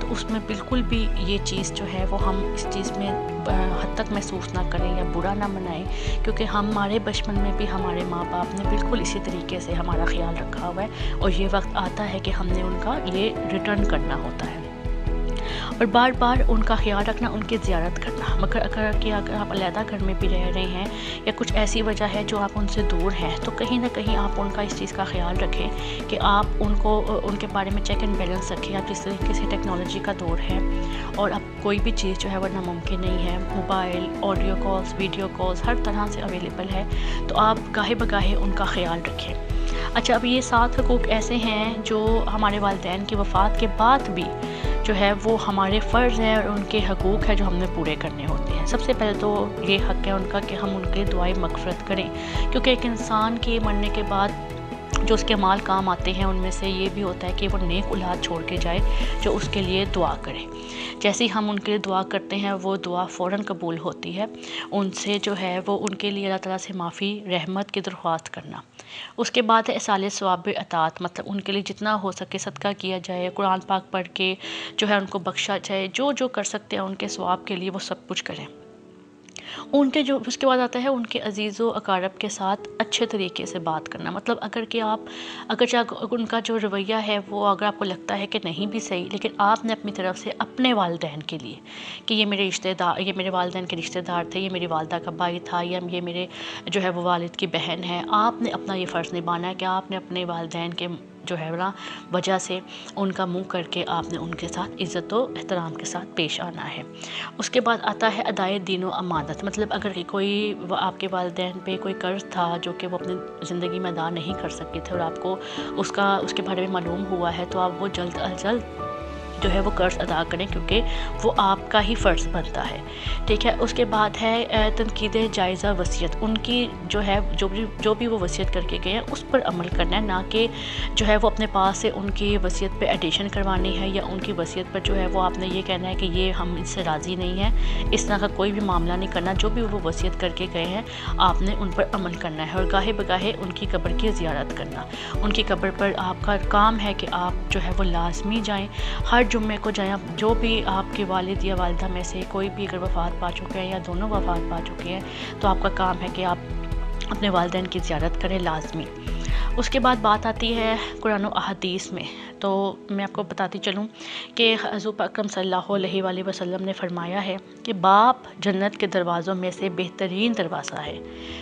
تو اس میں بالکل بھی یہ چیز جو ہے وہ ہم اس چیز میں حد تک محسوس نہ کریں یا برا نہ منائیں، کیونکہ ہمارے بچپن میں بھی ہمارے ماں باپ نے بالکل اسی طریقے سے ہمارا خیال رکھا ہوا ہے، اور یہ وقت آتا ہے کہ ہم نے ان کا یہ ریٹرن کرنا ہوتا ہے، اور بار بار ان کا خیال رکھنا، ان کی زیارت کرنا۔ مگر اگر آپ علیحدہ گھر میں بھی رہ رہے ہیں یا کچھ ایسی وجہ ہے جو آپ ان سے دور ہیں، تو کہیں نہ کہیں آپ ان کا اس چیز کا خیال رکھیں کہ آپ ان کے بارے میں چیک اینڈ بیلنس رکھیں۔ اب جس طریقے سے ٹیکنالوجی کا دور ہے اور اب کوئی بھی چیز جو ہے وہ ناممکن نہیں ہے، mobile, audio calls, video calls ہر طرح سے اویلیبل ہے، تو آپ گاہے بگاہے ان کا خیال رکھیں۔ اچھا، اب یہ 7 حقوق ایسے ہیں جو ہمارے والدین کی وفات کے بعد بھی جو ہے وہ ہمارے فرض ہیں، اور ان کے حقوق ہے جو ہم نے پورے کرنے ہوتے ہیں۔ سب سے پہلے تو یہ حق ہے ان کا کہ ہم ان کے دعائیں مغفرت کریں، کیونکہ ایک انسان کے مرنے کے بعد جو اس کے اعمال کام آتے ہیں ان میں سے یہ بھی ہوتا ہے کہ وہ نیک اولاد چھوڑ کے جائے جو اس کے لیے دعا کرے۔ جیسے ہی ہم ان کے لیے دعا کرتے ہیں وہ دعا فوراً قبول ہوتی ہے۔ ان سے جو ہے وہ ان کے لیے اللہ تعالیٰ سے معافی، رحمت کی درخواست کرنا۔ اس کے بعد ہے ایصال ثواب اطاعت، مطلب ان کے لیے جتنا ہو سکے صدقہ کیا جائے، قرآن پاک پڑھ کے جو ہے ان کو بخشا جائے، جو کر سکتے ہیں ان کے ثواب کے لیے وہ سب کچھ کریں۔ اس کے بعد آتا ہے ان کے عزیز و اقارب کے ساتھ اچھے طریقے سے بات کرنا، مطلب اگر ان کا جو رویہ ہے وہ اگر آپ کو لگتا ہے کہ نہیں بھی صحیح، لیکن آپ نے اپنی طرف سے اپنے والدین کے لیے کہ یہ میرے والدین کے رشتہ دار تھے، یہ میری والدہ کا بھائی تھا، یا یہ میرے جو ہے وہ والد کی بہن ہے، آپ نے اپنا یہ فرض نبھانا ہے کہ آپ نے اپنے والدین کے جو ہے نا وجہ سے ان کا منہ کر کے آپ نے ان کے ساتھ عزت و احترام کے ساتھ پیش آنا ہے۔ اس کے بعد آتا ہے ادائے دین و امانت، مطلب اگر کوئی آپ کے والدین پہ کوئی قرض تھا جو کہ وہ اپنی زندگی میں ادا نہیں کر سکے تھے، اور آپ کو اس کے بارے میں معلوم ہوا ہے، تو آپ وہ جلد از جلد جو ہے وہ قرض ادا کریں، کیونکہ وہ آپ کا ہی فرض بنتا ہے، ٹھیک ہے۔ اس کے بعد ہے تنقید جائزہ وصیت، ان کی جو ہے جو بھی وہ وصیت کر کے گئے ہیں اس پر عمل کرنا ہے، نہ کہ جو ہے وہ اپنے پاس سے ان کی وصیت پہ ایڈیشن کروانی ہے، یا ان کی وصیت پر جو ہے وہ آپ نے یہ کہنا ہے کہ یہ ہم اس سے راضی نہیں ہیں، اس طرح کا کوئی بھی معاملہ نہیں کرنا۔ جو بھی وہ وصیت کر کے گئے ہیں آپ نے ان پر عمل کرنا ہے، اور گاہے بگاہے ان کی قبر کی زیارت کرنا۔ ان کی قبر پر آپ کا کام ہے کہ آپ جو ہے وہ لازمی جائیں، ہر جمعے کو جائیں۔ جو بھی آپ کے والد یا والدہ میں سے کوئی بھی اگر وفات پا چکے ہیں یا دونوں وفات پا چکے ہیں، تو آپ کا کام ہے کہ آپ اپنے والدین کی زیارت کریں لازمی۔ اس کے بعد بات آتی ہے قرآن و احادیث میں، تو میں آپ کو بتاتی چلوں کہ حضور اکرم صلی اللہ علیہ وآلہ وسلم نے فرمایا ہے کہ باپ جنت کے دروازوں میں سے بہترین دروازہ ہے،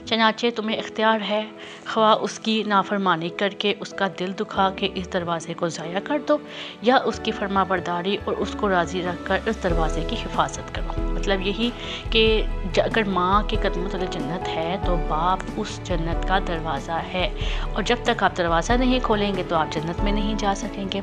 چنانچہ تمہیں اختیار ہے خواہ اس کی نافرمانی کر کے اس کا دل دکھا کے اس دروازے کو ضائع کر دو، یا اس کی فرما برداری اور اس کو راضی رکھ کر اس دروازے کی حفاظت کرو۔ مطلب یہی کہ اگر ماں کے قدموں تلے جنت ہے تو باپ اس جنت کا دروازہ ہے، اور جب تک آپ دروازہ نہیں کھولیں گے تو آپ جنت میں نہیں جا سکیں گے۔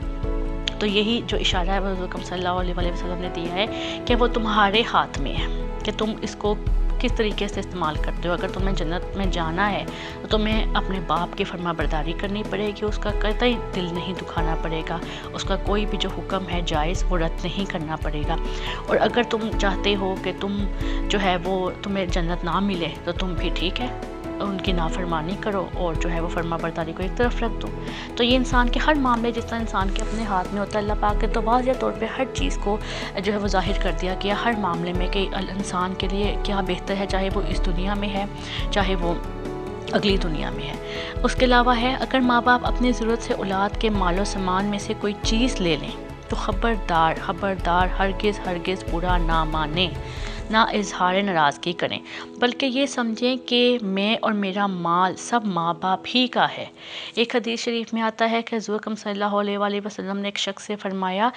تو یہی جو اشارہ ہے حضور اکرم صلی اللہ علیہ وآلہ وسلم نے دیا ہے کہ وہ تمہارے ہاتھ میں ہے کہ تم اس کو کس طریقے سے استعمال کرتے ہو۔ اگر تمہیں جنت میں جانا ہے تو تمہیں اپنے باپ کی فرما برداری کرنی پڑے گی، اس کا قطعی دل نہیں دکھانا پڑے گا، اس کا کوئی بھی جو حکم ہے جائز وہ رد نہیں کرنا پڑے گا۔ اور اگر تم چاہتے ہو کہ تم جو ہے وہ تمہیں جنت نہ ملے تو تم بھی ٹھیک ہے ان کی نافرمانی کرو اور جو ہے وہ فرما برداری کو ایک طرف رکھ دو۔ تو یہ انسان کے ہر معاملے جس طرح انسان کے اپنے ہاتھ میں ہوتا ہے، اللہ پاک نے تو واضح طور پہ ہر چیز کو جو ہے وہ ظاہر کر دیا کہ ہر معاملے میں کہ انسان کے لیے کیا بہتر ہے، چاہے وہ اس دنیا میں ہے چاہے وہ اگلی دنیا میں ہے۔ اس کے علاوہ ہے اگر ماں باپ اپنی ضرورت سے اولاد کے مال و سامان میں سے کوئی چیز لے لیں تو خبردار ہرگز برا نہ مانیں، نہ اظہار ناراضگی کریں، بلکہ یہ سمجھیں کہ میں اور میرا مال سب ماں باپ ہی کا ہے۔ ایک حدیث شریف میں آتا ہے کہ حضور اکرم صلی اللہ علیہ وآلہ وسلم نے ایک شخص سے فرمایا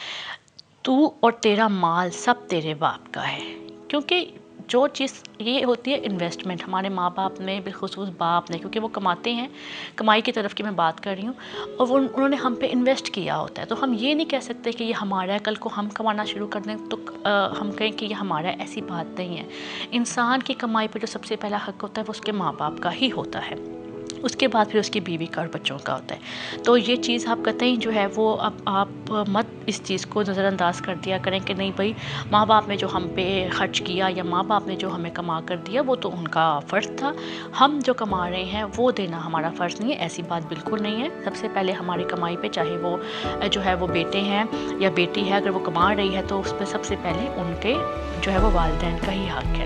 تو اور تیرا مال سب تیرے باپ کا ہے، کیونکہ جو چیز یہ ہوتی ہے انویسٹمنٹ ہمارے ماں باپ نے، بالخصوص باپ نے، کیونکہ وہ کماتے ہیں، کمائی کی طرف کی میں بات کر رہی ہوں، اور انہوں نے ہم پہ انویسٹ کیا ہوتا ہے، تو ہم یہ نہیں کہہ سکتے کہ یہ ہمارا ہے، کل کو ہم کمانا شروع کر دیں تو ہم کہیں کہ یہ ہمارا ہے، ایسی بات نہیں ہے۔ انسان کی کمائی پہ جو سب سے پہلا حق ہوتا ہے وہ اس کے ماں باپ کا ہی ہوتا ہے۔ اس کے بعد پھر اس کی بیوی کا اور بچوں کا ہوتا ہے۔ تو یہ چیز آپ قطعی جو ہے وہ اب آپ مت اس چیز کو نظر انداز کر دیا کریں کہ نہیں بھائی ماں باپ نے جو ہم پہ خرچ کیا یا ماں باپ نے جو ہمیں کما کر دیا وہ تو ان کا فرض تھا، ہم جو کما رہے ہیں وہ دینا ہمارا فرض نہیں ہے۔ ایسی بات بالکل نہیں ہے۔ سب سے پہلے ہماری کمائی پہ چاہے وہ جو ہے وہ بیٹے ہیں یا بیٹی ہے، اگر وہ کما رہی ہے تو اس پہ سب سے پہلے ان کے جو ہے وہ والدین کا ہی حق ہے،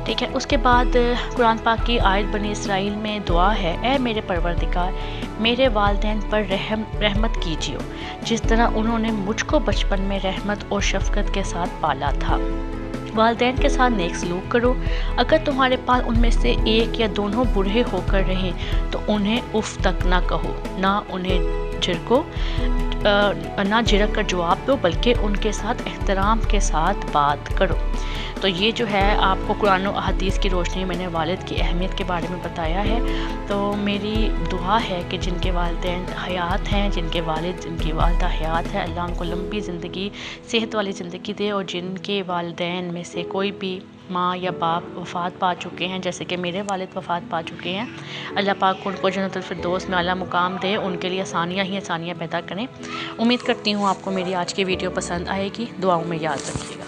ٹھیک ہے۔ اس کے بعد قرآن پاک کی آیت بنی اسرائیل میں دعا ہے، اے میرے پروردگار میرے والدین پر رحمت کیجیے جس طرح انہوں نے مجھ کو بچپن میں رحمت اور شفقت کے ساتھ پالا تھا۔ والدین کے ساتھ نیک سلوک کرو، اگر تمہارے پاس ان میں سے ایک یا دونوں بوڑھے ہو کر رہیں تو انہیں اف تک نہ کہو، نہ انہیں نہ جھڑک کر جواب دو، بلکہ ان کے ساتھ احترام کے ساتھ بات کرو۔ تو یہ جو ہے آپ کو قرآن و احادیث کی روشنی میں نے والد کی اہمیت کے بارے میں بتایا ہے۔ تو میری دعا ہے کہ جن کے والدین حیات ہیں، جن کے والد جن کی والدہ حیات ہے، اللہ ان کو لمبی زندگی صحت والی زندگی دے، اور جن کے والدین میں سے کوئی بھی ماں یا باپ وفات پا چکے ہیں، جیسے کہ میرے والد وفات پا چکے ہیں، اللہ پاک ان کو جنت الفردوس میں اعلیٰ مقام دے، ان کے لیے آسانیاں ہی آسانیاں پیدا کریں۔ امید کرتی ہوں آپ کو میری آج کی ویڈیو پسند آئے گی، دعاؤں میں یاد رکھیے گا۔